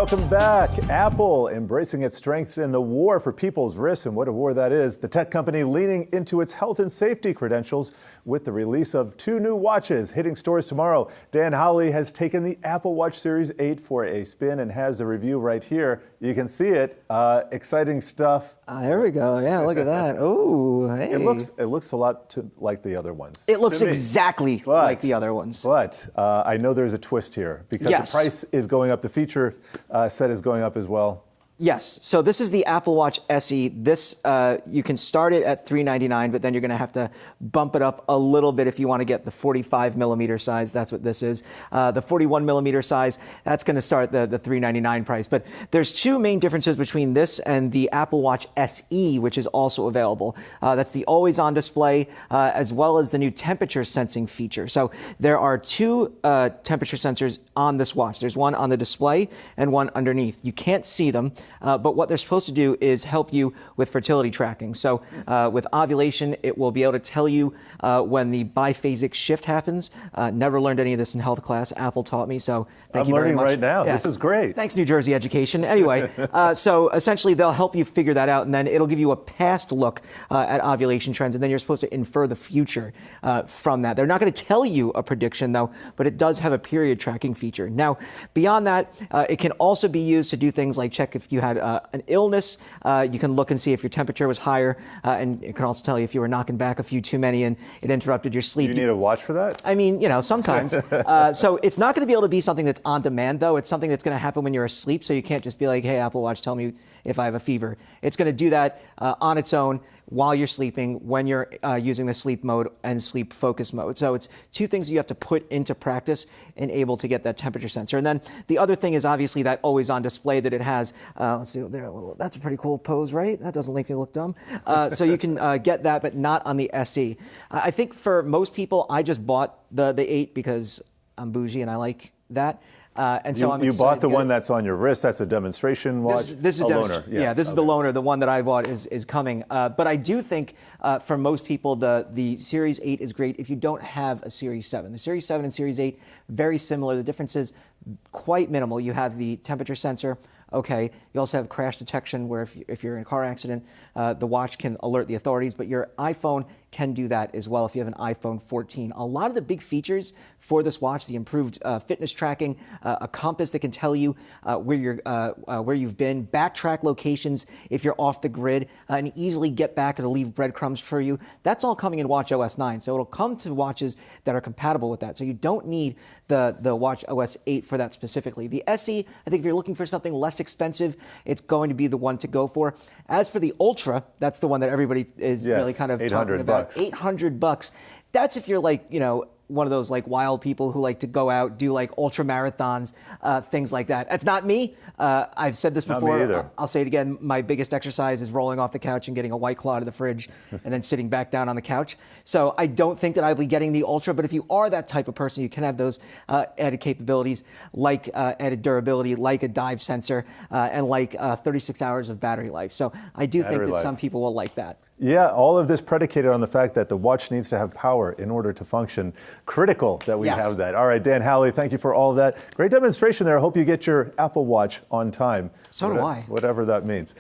Welcome back. Apple embracing its strengths in the war for people's wrists, and what a war that is. The tech company leaning into its health and safety credentials with the release of 2 new watches hitting stores tomorrow. Dan Howley has taken the Apple Watch Series 8 for a spin and has a review right here. You can see it. Exciting stuff. There we go. Yeah, look at that. Oh, hey. It looks a lot like the other ones. It looks exactly like the other ones. But I know there's a twist here because the price is going up. The feature set is going up as well. Yes. So this is the Apple Watch SE. This, you can start it at $399, but then you're going to have to bump it up a little bit if you want to get the 45 millimeter size. That's what this is. The 41 millimeter size, that's going to start the $399 price. But there's 2 main differences between this and the Apple Watch SE, which is also available. That's the always-on display, as well as the new temperature sensing feature. So there are 2 temperature sensors on this watch. There's one on the display and one underneath. You can't see them. But what they're supposed to do is help you with fertility tracking. So with ovulation, it will be able to tell you when the biphasic shift happens. Never learned any of this in health class. Apple taught me, so thank you very much. I'm learning right now. Yeah. This is great. Thanks, New Jersey education. Anyway, so essentially they'll help you figure that out, and then it'll give you a past look at ovulation trends, and then you're supposed to infer the future from that. They're not going to tell you a prediction, though, but it does have a period tracking feature. Now, beyond that, it can also be used to do things like check if you had an illness. You can look and see if your temperature was higher, and it can also tell you if you were knocking back a few too many and it interrupted your sleep. Do you need a watch for that? I mean, sometimes. So it's not going to be able to be something that's on demand, though. It's something that's going to happen when you're asleep, so you can't just be like, hey, Apple Watch, tell me if I have a fever. It's going to do that on its own while you're sleeping, when you're using the sleep mode and sleep focus mode. So it's 2 things you have to put into practice and able to get that temperature sensor. And then the other thing is obviously that always-on display that it has. Let's see, there, that's a pretty cool pose, right? That doesn't make me look dumb. So you can get that, but not on the SE. I think for most people, I just bought the 8 because I'm bougie and I like that. And so you bought the one that's on your wrist. That's a demonstration watch. This is a loaner. Yes. Yeah, this is the loaner. The one that I bought is coming. But I do think for most people, the Series 8 is great if you don't have a Series 7. The Series 7 and Series 8, very similar. The difference is quite minimal. You have the temperature sensor. Okay. You also have crash detection where if you're in a car accident, the watch can alert the authorities, but your iPhone can do that as well if you have an iPhone 14. A lot of the big features for this watch, the improved fitness tracking, a compass that can tell you where you've been, backtrack locations if you're off the grid, and easily get back and leave breadcrumbs for you. That's all coming in watchOS 9. So it'll come to watches that are compatible with that. So you don't need the watchOS 8 for that specifically. The SE, I think if you're looking for something less expensive, it's going to be the one to go for. As for the Ultra, that's the one that everybody is really kind of talking about. $800. That's if you're like, one of those like wild people who like to go out, do like ultra marathons, things like that. That's not me. I've said this before. Not me either. I'll say it again. My biggest exercise is rolling off the couch and getting a White Claw out of the fridge and then sitting back down on the couch. So I don't think that I'll be getting the Ultra, but if you are that type of person, you can have those added capabilities like added durability, like a dive sensor, and like 36 hours of battery life. So I do think that some people will like that. Yeah, all of this predicated on the fact that the watch needs to have power in order to function. Critical that we have that. All right, Dan Howley, thank you for all of that. Great demonstration there. I hope you get your Apple Watch on time. So do I. Whatever that means.